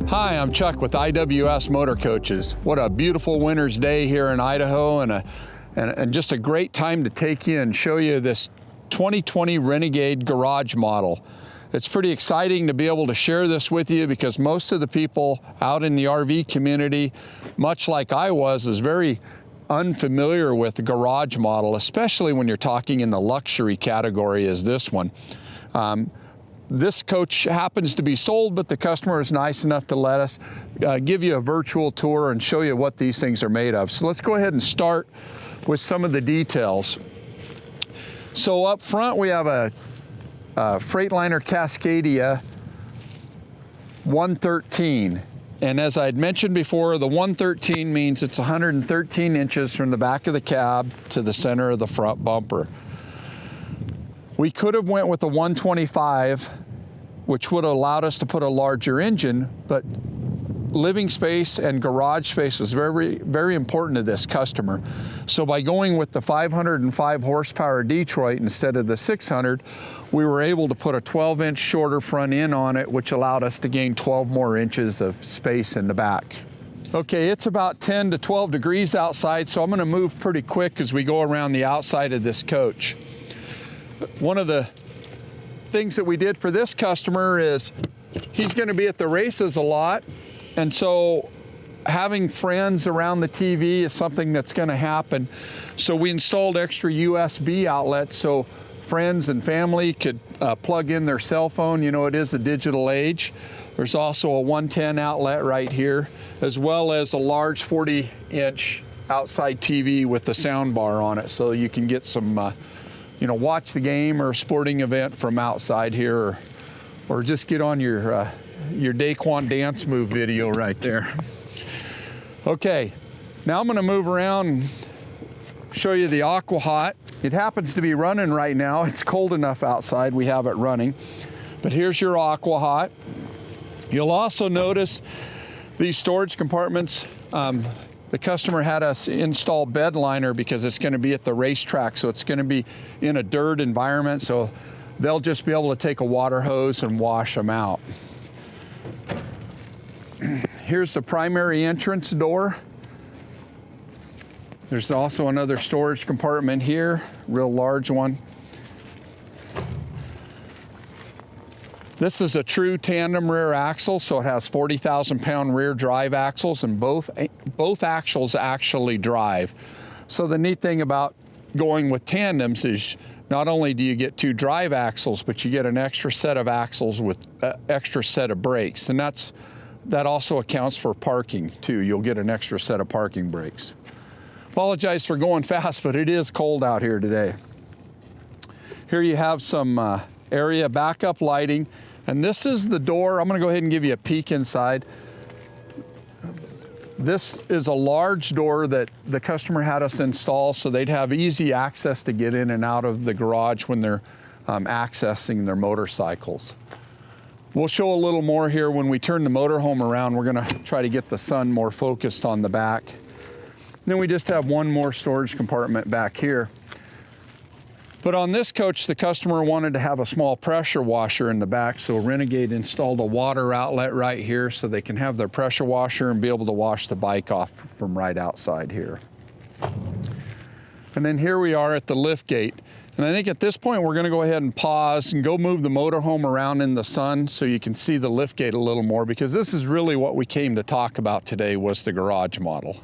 Hi, I'm Chuck with IWS Motor Coaches. What a beautiful winter's day here in Idaho, and just a great time to take you and show you this 2020 Renegade garage model. It's pretty exciting to be able to share this with you because most of the people out in the RV community, much like I was, is very unfamiliar with the garage model, especially when you're talking in the luxury category as this one. This coach happens to be sold, but the customer is nice enough to let us give you a virtual tour and show you what these things are made of. So let's go ahead and start with some of the details. So up front we have a Freightliner Cascadia 113. And as I had mentioned before, the 113 means it's 113 inches from the back of the cab to the center of the front bumper. We could have went with the 125, which would have allowed us to put a larger engine, but living space and garage space was very, very important to this customer. So by going with the 505 horsepower Detroit instead of the 600, we were able to put a 12-inch shorter front end on it, which allowed us to gain 12 more inches of space in the back. Okay, it's about 10 to 12 degrees outside, so I'm gonna move pretty quick as we go around the outside of this coach. One of the things that we did for this customer is he's going to be at the races a lot, and so having friends around the TV is something that's going to happen. So we installed extra USB outlets so friends and family could plug in their cell phone. You know, it is a digital age. There's also a 110 outlet right here, as well as a large 40-inch outside TV with the sound bar on it, so you can get some watch the game or a sporting event from outside here, or just get on your Daquan dance move video right there. Okay, now I'm gonna move around and show you the Aqua Hot. It happens to be running right now. It's cold enough outside, we have it running. But here's your Aqua Hot. You'll also notice these storage compartments. The customer had us install bed liner because it's going to be at the racetrack, so it's going to be in a dirt environment, so they'll just be able to take a water hose and wash them out. Here's the primary entrance door. There's also another storage compartment here, real large one. This is a true tandem rear axle, so it has 40,000-pound rear drive axles, and both axles actually drive. So the neat thing about going with tandems is not only do you get two drive axles, but you get an extra set of axles with an extra set of brakes, and that also accounts for parking too. You'll get an extra set of parking brakes. Apologize for going fast, but it is cold out here today. Here you have some area backup lighting. And this is the door. I'm gonna go ahead and give you a peek inside. This is a large door that the customer had us install so they'd have easy access to get in and out of the garage when they're accessing their motorcycles. We'll show a little more here when we turn the motorhome around. We're gonna try to get the sun more focused on the back. And then we just have one more storage compartment back here. But on this coach, the customer wanted to have a small pressure washer in the back, so Renegade installed a water outlet right here so they can have their pressure washer and be able to wash the bike off from right outside here. And then here we are at the Liftgate. And I think at this point, we're gonna go ahead and pause and go move the motorhome around in the sun so you can see the Liftgate a little more, because this is really what we came to talk about today, was the garage model.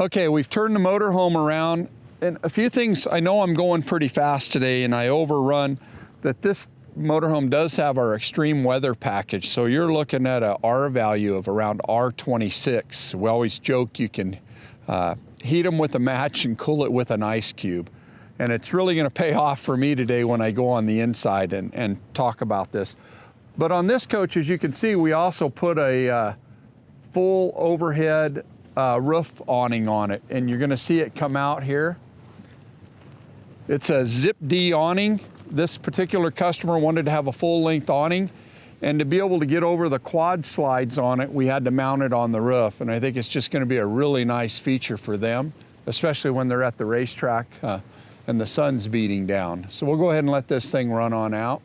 Okay, we've turned the motorhome around. And a few things, I know I'm going pretty fast today and I overrun, that this motorhome does have our extreme weather package. So you're looking at a R value of around R26. We always joke you can heat them with a match and cool it with an ice cube. And it's really gonna pay off for me today when I go on the inside and talk about this. But on this coach, as you can see, we also put a full overhead roof awning on it. And you're gonna see it come out here. It's a Zip D awning. This particular customer wanted to have a full-length awning, and to be able to get over the quad slides on it, we had to mount it on the roof. And I think it's just gonna be a really nice feature for them, especially when they're at the racetrack and the sun's beating down. So we'll go ahead and let this thing run on out.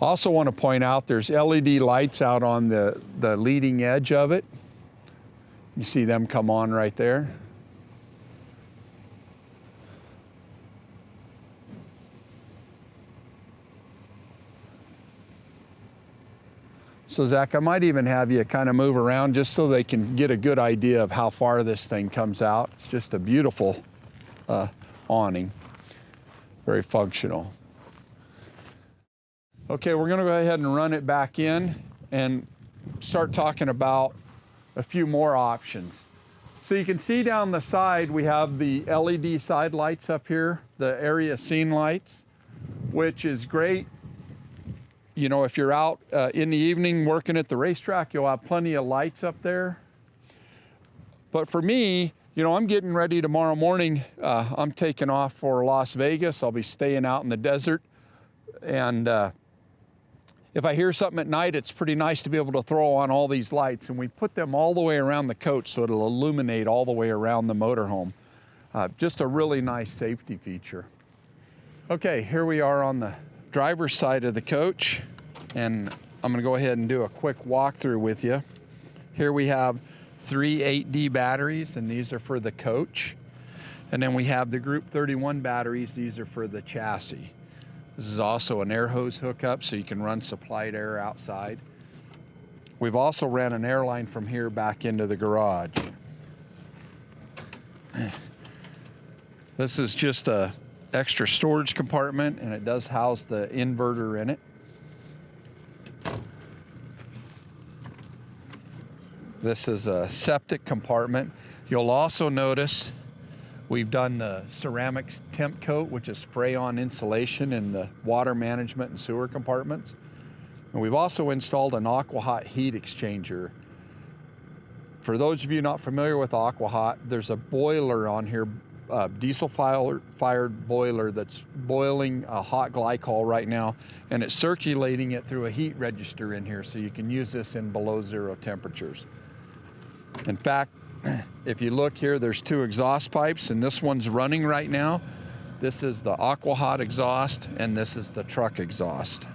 Also want to point out there's LED lights out on the leading edge of it. You see them come on right there. So Zach, I might even have you kind of move around just so they can get a good idea of how far this thing comes out. It's just a beautiful awning, very functional. Okay, we're gonna go ahead and run it back in and start talking about a few more options. So you can see down the side, we have the LED side lights up here, the area scene lights, which is great. You know, if you're out in the evening working at the racetrack, you'll have plenty of lights up there. But for me, you know, I'm getting ready tomorrow morning. I'm taking off for Las Vegas. I'll be staying out in the desert. And if I hear something at night, it's pretty nice to be able to throw on all these lights. And we put them all the way around the coach so it'll illuminate all the way around the motorhome. Just a really nice safety feature. Okay, here we are on the driver's side of the coach, and I'm going to go ahead and do a quick walkthrough with you. Here we have 3 8D batteries, and these are for the coach. And then we have the Group 31 batteries. These are for the chassis. This is also an air hose hookup, so you can run supplied air outside. We've also ran an air line from here back into the garage. This is just a extra storage compartment, and it does house the inverter in it. This is a septic compartment. You'll also notice we've done the ceramics temp coat, which is spray-on insulation in the water management and sewer compartments. And we've also installed an aqua hot heat exchanger. For those of you not familiar with aqua hot, there's a boiler on here, diesel-fired boiler that's boiling a hot glycol right now, and it's circulating it through a heat register in here, so you can use this in below zero temperatures. In fact, if you look here, there's 2 exhaust pipes, and this one's running right now. This is the aqua hot exhaust, and this is the truck exhaust.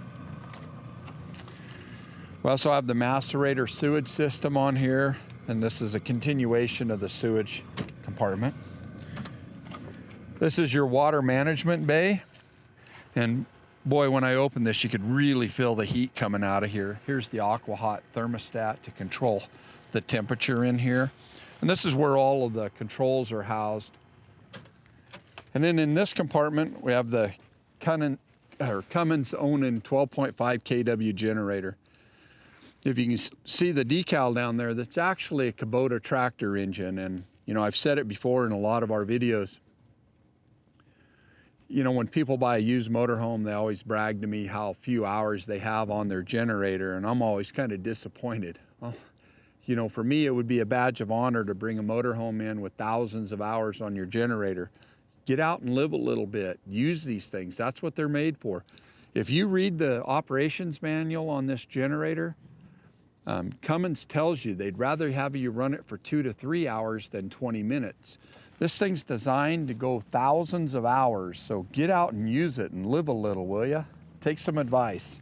We also have the macerator sewage system on here, and this is a continuation of the sewage compartment. This is your water management bay, and boy, when I open this, you could really feel the heat coming out of here. Here's the aqua hot thermostat to control the temperature in here, and this is where all of the controls are housed. And then in this compartment, we have the Cummins Onan 12.5 kW generator. If you can see the decal down there, that's actually a Kubota tractor engine, and you know, I've said it before in a lot of our videos. You know, when people buy a used motorhome, they always brag to me how few hours they have on their generator, and I'm always kind of disappointed. Well, you know, for me, it would be a badge of honor to bring a motorhome in with thousands of hours on your generator. Get out and live a little bit. Use these things. That's what they're made for. If you read the operations manual on this generator, Cummins tells you they'd rather have you run it for 2 to 3 hours than 20 minutes. This thing's designed to go thousands of hours, so get out and use it and live a little, will ya? Take some advice.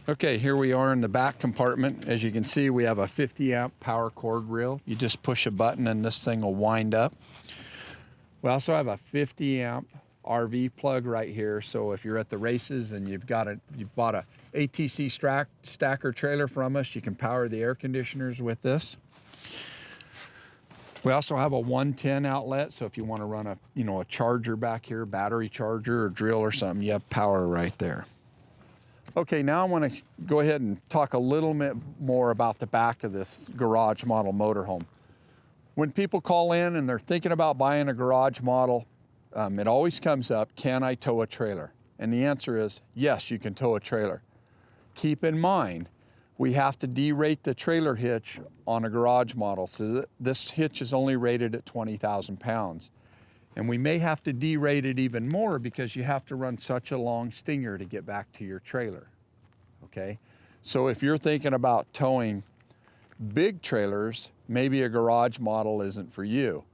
Okay, here we are in the back compartment. As you can see, we have a 50 amp power cord reel. You just push a button and this thing will wind up. We also have a 50 amp RV plug right here, so if you're at the races and you've bought a ATC stacker trailer from us, you can power the air conditioners with this. We also have a 110 outlet, so if you want to run a charger back here, battery charger or drill or something, you have power right there. Okay, now I want to go ahead and talk a little bit more about the back of this garage model motorhome. When people call in and they're thinking about buying a garage model, it always comes up, can I tow a trailer? And the answer is, yes, you can tow a trailer. Keep in mind, we have to derate the trailer hitch on a garage model. So this hitch is only rated at 20,000 pounds. And we may have to derate it even more because you have to run such a long stinger to get back to your trailer, okay? So if you're thinking about towing big trailers, maybe a garage model isn't for you.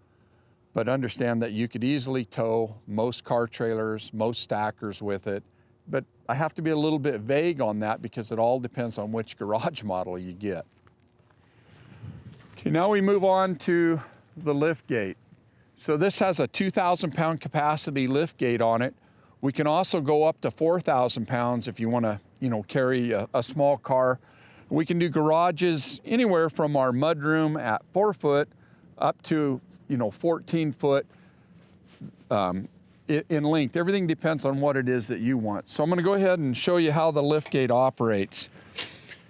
But understand that you could easily tow most car trailers, most stackers with it, but I have to be a little bit vague on that because it all depends on which garage model you get. Okay, now we move on to the liftgate. So this has a 2,000 pound capacity liftgate on it. We can also go up to 4,000 pounds if you want to, carry a small car. We can do garages anywhere from our mudroom at 4 foot up to, 14 foot in length. Everything depends on what it is that you want. So I'm going to go ahead and show you how the liftgate operates.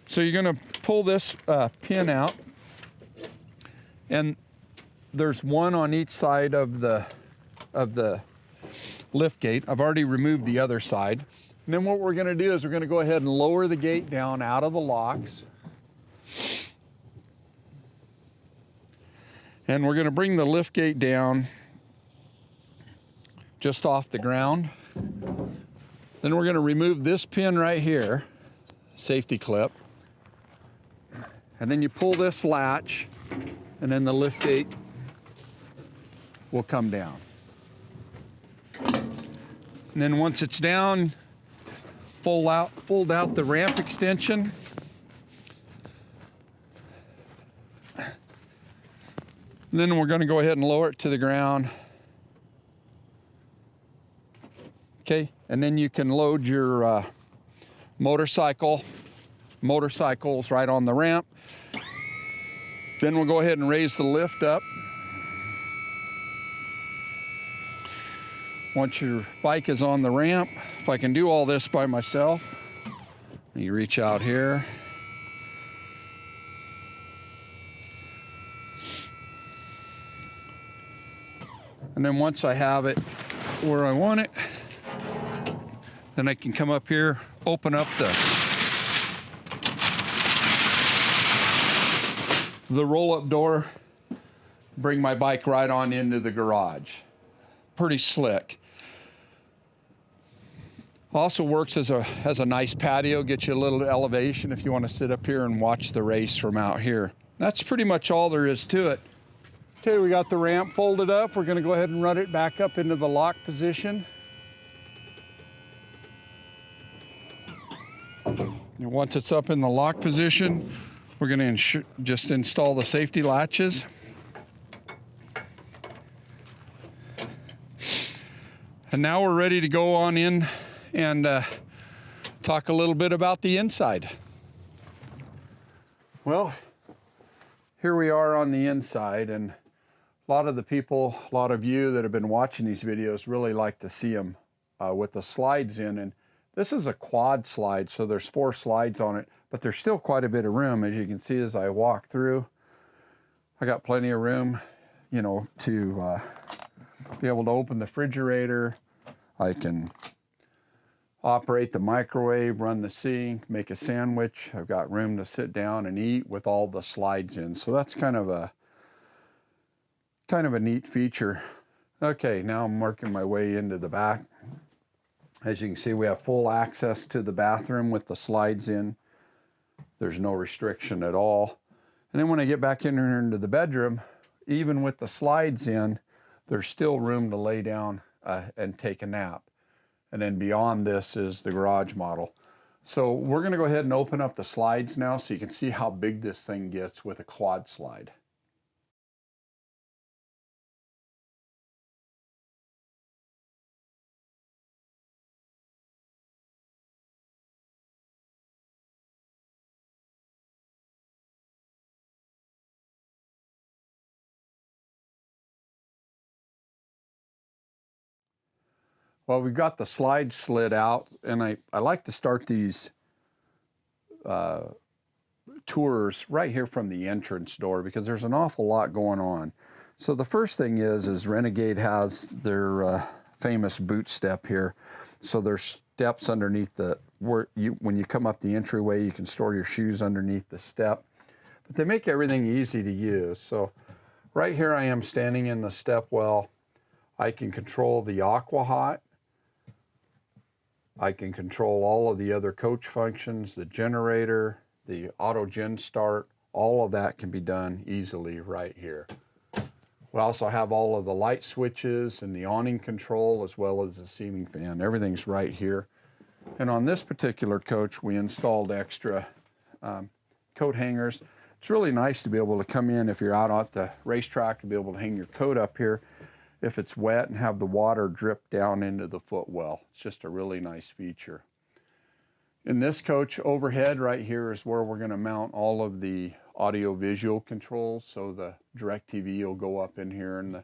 So you're going to pull this pin out, and there's one on each side of the liftgate. I've already removed the other side. And then what we're going to do is we're going to go ahead and lower the gate down out of the locks. And we're going to bring the liftgate down just off the ground. Then we're going to remove this pin right here, safety clip. And then you pull this latch, and then the liftgate will come down. And then once it's down, fold out the ramp extension. And then we're going to go ahead and lower it to the ground. Okay, and then you can load your motorcycles right on the ramp. Then we'll go ahead and raise the lift up. Once your bike is on the ramp, if I can do all this by myself, you reach out here. And then once I have it where I want it, then I can come up here, open up the roll-up door, bring my bike right on into the garage. Pretty slick. Also works as a nice patio, gets you a little elevation if you want to sit up here and watch the race from out here. That's pretty much all there is to it. Okay, we got the ramp folded up. We're going to go ahead and run it back up into the lock position. And once it's up in the lock position, we're going to just install the safety latches. And now we're ready to go on in and talk a little bit about the inside. Well, here we are on the inside, and a lot of the people, a lot of you that have been watching these videos really like to see them with the slides in. And this is a quad slide, so there's 4 slides on it, but there's still quite a bit of room, as you can see as I walk through. I got plenty of room, to be able to open the refrigerator. I can operate the microwave, run the sink, make a sandwich. I've got room to sit down and eat with all the slides in. So that's kind of a neat feature. Okay, now I'm working my way into the back. As you can see, we have full access to the bathroom with the slides in. There's no restriction at all. And then when I get back in here into the bedroom, even with the slides in, there's still room to lay down and take a nap. And then beyond this is the garage model. So we're going to go ahead and open up the slides now so you can see how big this thing gets with a quad slide. Well, we've got the slide slid out, and I like to start these tours right here from the entrance door because there's an awful lot going on. So the first thing is Renegade has their famous boot step here. So there's steps underneath when you come up the entryway, you can store your shoes underneath the step. But they make everything easy to use. So right here I am standing in the step well. I can control the aqua hot. I can control all of the other coach functions, the generator, the auto gen start, all of that can be done easily right here. We also have all of the light switches and the awning control as well as the ceiling fan. Everything's right here. And on this particular coach, we installed extra coat hangers. It's really nice to be able to come in if you're out at the racetrack to be able to hang your coat up here if it's wet and have the water drip down into the footwell. It's just a really nice feature. In this coach overhead right here is where we're going to mount all of the audio-visual controls. So the DirecTV will go up in here and the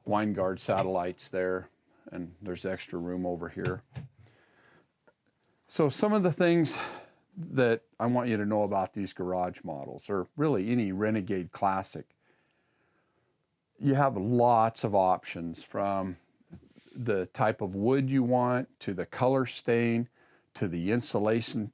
Winegard satellites there, and there's extra room over here. So some of the things that I want you to know about these garage models, or really any Renegade Classic, you have lots of options, from the type of wood you want, to the color stain, to the insulation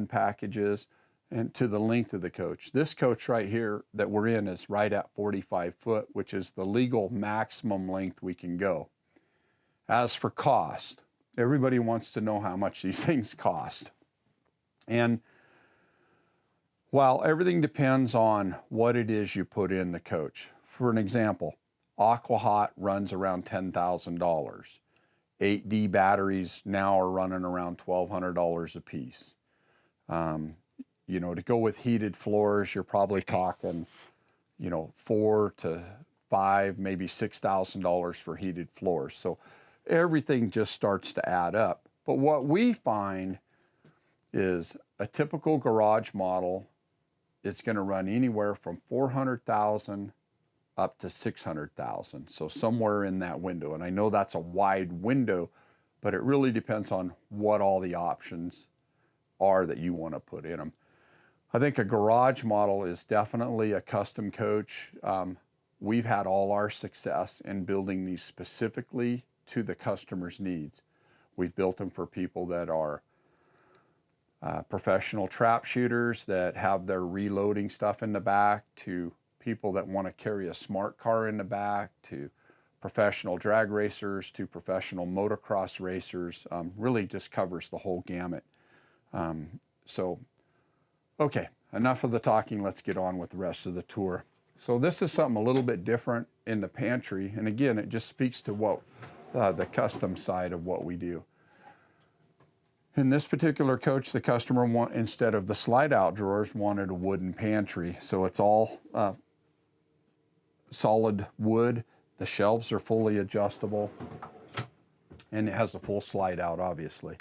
packages, and to the length of the coach. This coach right here that we're in is right at 45 foot, which is the legal maximum length we can go. As for cost, everybody wants to know how much these things cost. And while everything depends on what it is you put in the coach, for an example, Aqua Hot runs around $10,000. 8D batteries now are running around $1,200 a piece. You know, to go with heated floors, you're probably talking, you know, $4,000 to $5,000, maybe $6,000 for heated floors. So everything just starts to add up. But what we find is a typical garage model is going to run anywhere from $400,000 up to $600,000. So somewhere in that window. And I know that's a wide window, but it really depends on what all the options are that you want to put in them. I think a garage model is definitely a custom coach. We've had all our success in building these specifically to the customer's needs. We've built them for people that are professional trap shooters that have their reloading stuff in the back, to people that want to carry a smart car in the back, to professional drag racers, to professional motocross racers. Really just covers the whole gamut. Okay, enough of the talking. Let's get on with the rest of the tour. So this is something a little bit different in the pantry. And again, it just speaks to what the custom side of what we do. In this particular coach, the customer instead of the slide-out drawers, wanted a wooden pantry. So it's all solid wood. The shelves are fully adjustable, and it has a full slide-out, obviously.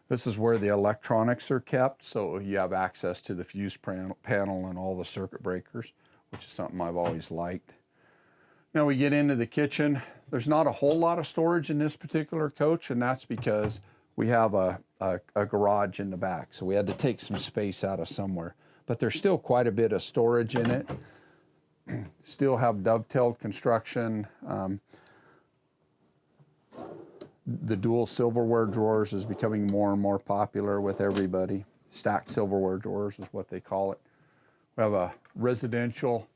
This is where the electronics are kept, so you have access to the fuse panel and all the circuit breakers, which is something I've always liked. Now we get into the kitchen. There's not a whole lot of storage in this particular coach, and that's because we have a garage in the back, so we had to take some space out of somewhere. But there's still quite a bit of storage in it. Still have dovetailed construction. The dual silverware drawers is becoming more and more popular with everybody. Stacked silverware drawers is what they call it. We have a residential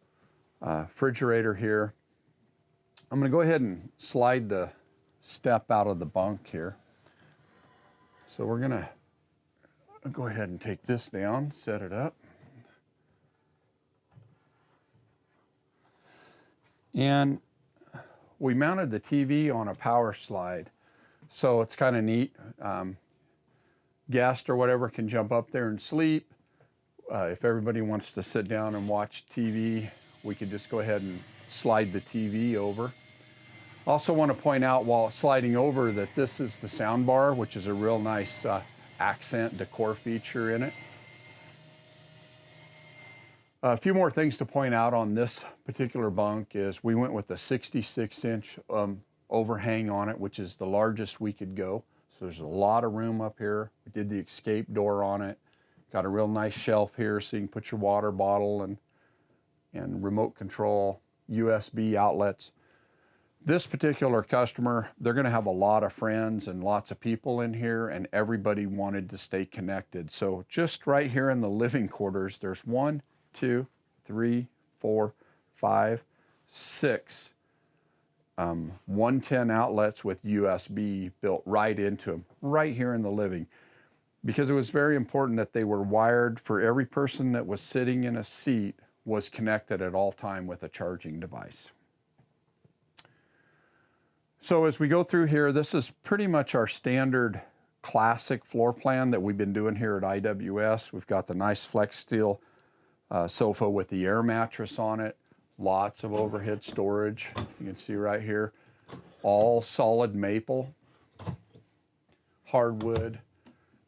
refrigerator here. I'm going to go ahead and slide the step out of the bunk here. So we're going to go ahead and take this down, set it up. And we mounted the TV on a power slide. So it's kind of neat. Guest or whatever can jump up there and sleep. If everybody wants to sit down and watch TV, we could just go ahead and slide the TV over. Also want to point out while sliding over that this is the sound bar, which is a real nice accent decor feature in it. A few more things to point out on this particular bunk is we went with a 66-inch overhang on it, which is the largest we could go. So there's a lot of room up here. We did the escape door on it. Got a real nice shelf here so you can put your water bottle and remote control USB outlets. This particular customer, they're going to have a lot of friends and lots of people in here, and everybody wanted to stay connected. So just right here in the living quarters, there's 1, 2, 3, 4, 5, 6 110 outlets with USB built right into them, right here in the living, because it was very important that they were wired for every person that was sitting in a seat was connected at all time with a charging device. So as we go through here, this is pretty much our standard classic floor plan that we've been doing here at IWS. We've got the nice flex steel sofa with the air mattress on it. Lots of overhead storage. You can see right here. All solid maple, hardwood.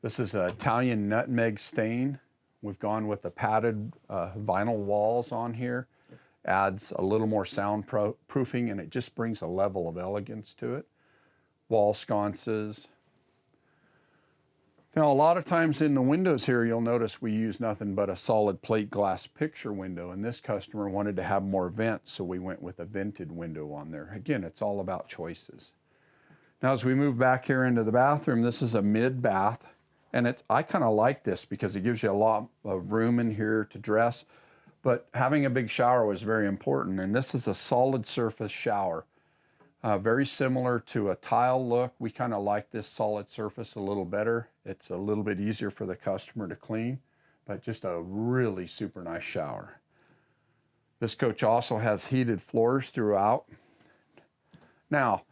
This is an Italian nutmeg stain. We've gone with the padded vinyl walls on here. Adds a little more soundproofing, and it just brings a level of elegance to it. Wall sconces. Now, a lot of times in the windows here, you'll notice we use nothing but a solid plate glass picture window, and this customer wanted to have more vents, so we went with a vented window on there. Again, it's all about choices. Now, as we move back here into the bathroom, this is a mid-bath, and I kind of like this because it gives you a lot of room in here to dress, but having a big shower was very important, and this is a solid surface shower. Very similar to a tile look. We kind of like this solid surface a little better. It's a little bit easier for the customer to clean, but just a really super nice shower. This coach also has heated floors throughout. Now,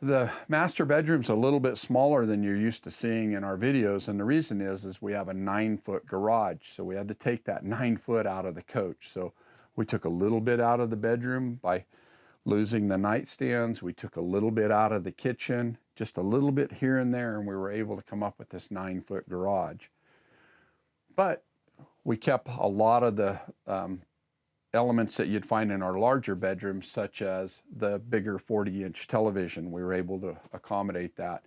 the master bedroom's a little bit smaller than you're used to seeing in our videos, and the reason is we have a 9-foot garage, so we had to take that 9 foot out of the coach. So we took a little bit out of the bedroom by losing the nightstands. We took a little bit out of the kitchen, just a little bit here and there, and we were able to come up with this 9-foot garage. But we kept a lot of the elements that you'd find in our larger bedrooms, such as the bigger 40-inch television. We were able to accommodate that.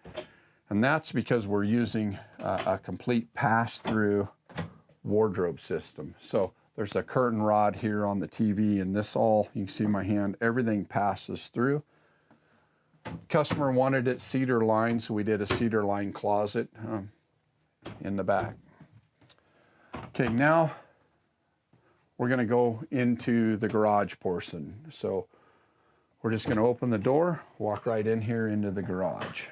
And that's because we're using a complete pass-through wardrobe system. So there's a curtain rod here on the TV, and this all, you can see my hand, everything passes through. Customer wanted it cedar lined, so we did a cedar lined closet in the back. Okay, now we're gonna go into the garage portion. So we're just gonna open the door, walk right in here into the garage.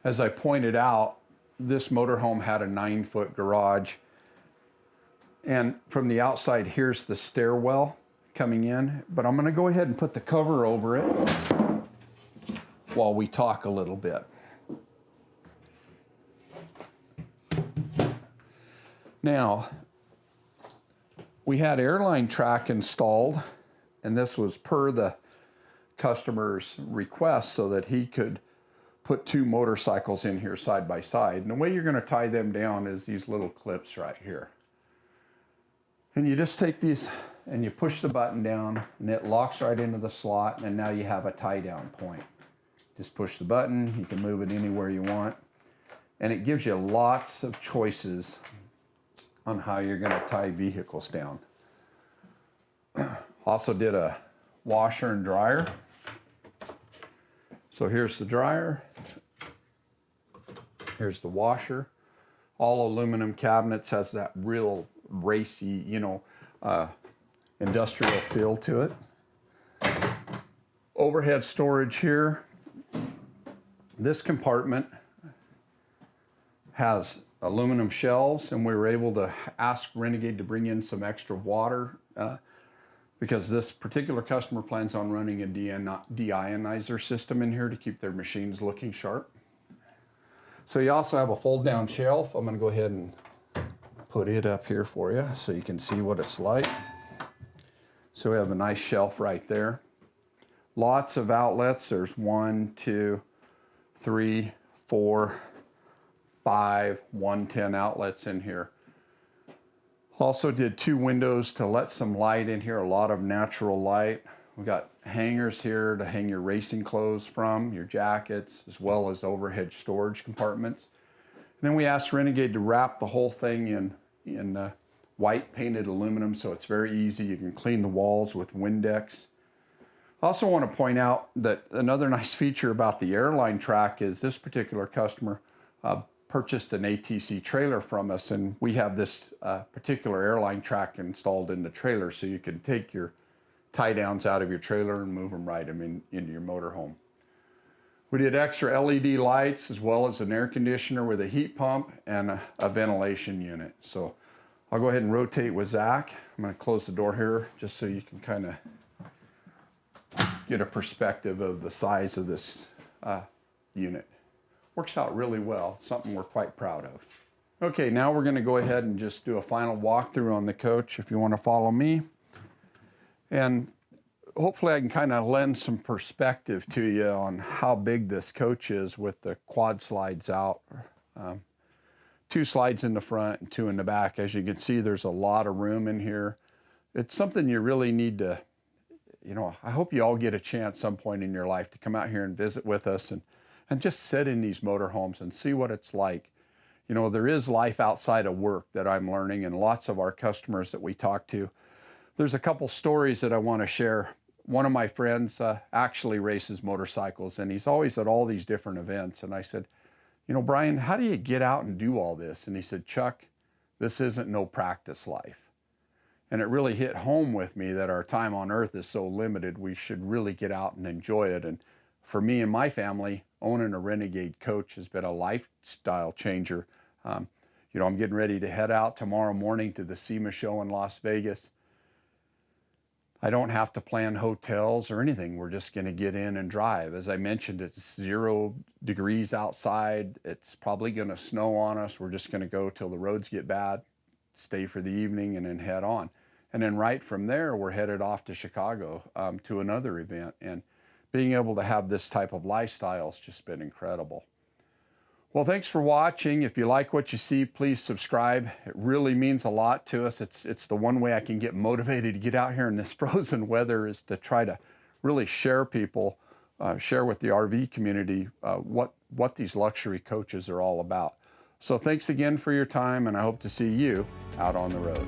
As I pointed out, this motorhome had a 9-foot garage. And from the outside, here's the stairwell coming in, but I'm gonna go ahead and put the cover over it while we talk a little bit. Now, we had airline track installed, and this was per the customer's request so that he could put 2 motorcycles in here side by side. And the way you're gonna tie them down is these little clips right here. And you just take these and you push the button down, and it locks right into the slot, and now you have a tie down point. Just push the button, you can move it anywhere you want, and it gives you lots of choices on how you're gonna tie vehicles down. Also did a washer and dryer. So here's the dryer, here's the washer. All aluminum cabinets, has that real racy, industrial feel to it. Overhead storage here. This compartment has aluminum shelves, and we were able to ask Renegade to bring in some extra water because this particular customer plans on running a deionizer system in here to keep their machines looking sharp. So you also have a fold down shelf. I'm gonna go ahead and put it up here for you so you can see what it's like. So we have a nice shelf right there. Lots of outlets. There's 1, 2, 3, 4, 5, 110 outlets in here. Also did 2 windows to let some light in here, a lot of natural light. We've got hangers here to hang your racing clothes from, your jackets, as well as overhead storage compartments. And then we asked Renegade to wrap the whole thing in white painted aluminum, so it's very easy. You can clean the walls with Windex. I also want to point out that another nice feature about the airline track is this particular customer purchased an ATC trailer from us, and we have this particular airline track installed in the trailer, so you can take your tie downs out of your trailer and move them right into your motorhome. We did extra LED lights as well as an air conditioner with a heat pump and a ventilation unit. So I'll go ahead and rotate with Zach. I'm going to close the door here just so you can kind of get a perspective of the size of this unit. Works out really well, something we're quite proud of. Okay, now we're going to go ahead and just do a final walkthrough on the coach if you want to follow me. And hopefully I can kind of lend some perspective to you on how big this coach is with the quad slides out. 2 slides in the front and 2 in the back. As you can see, there's a lot of room in here. It's something you really need to, you know, I hope you all get a chance some point in your life to come out here and visit with us and just sit in these motorhomes and see what it's like. You know, there is life outside of work that I'm learning, and lots of our customers that we talk to. There's a couple stories that I want to share. One of my friends actually races motorcycles, and he's always at all these different events. And I said, you know, Brian, how do you get out and do all this? And he said, Chuck, this isn't no practice life. And it really hit home with me that our time on earth is so limited, we should really get out and enjoy it. And for me and my family, owning a Renegade coach has been a lifestyle changer. You know, I'm getting ready to head out tomorrow morning to the SEMA show in Las Vegas. I don't have to plan hotels or anything. We're just going to get in and drive. As I mentioned, it's 0 degrees outside. It's probably going to snow on us. We're just going to go till the roads get bad, stay for the evening, and then head on. And then right from there, we're headed off to Chicago to another event. And being able to have this type of lifestyle has just been incredible. Well, thanks for watching. If you like what you see, please subscribe. It really means a lot to us. It's the one way I can get motivated to get out here in this frozen weather, is to try to really share with the RV community what these luxury coaches are all about. So thanks again for your time, and I hope to see you out on the road.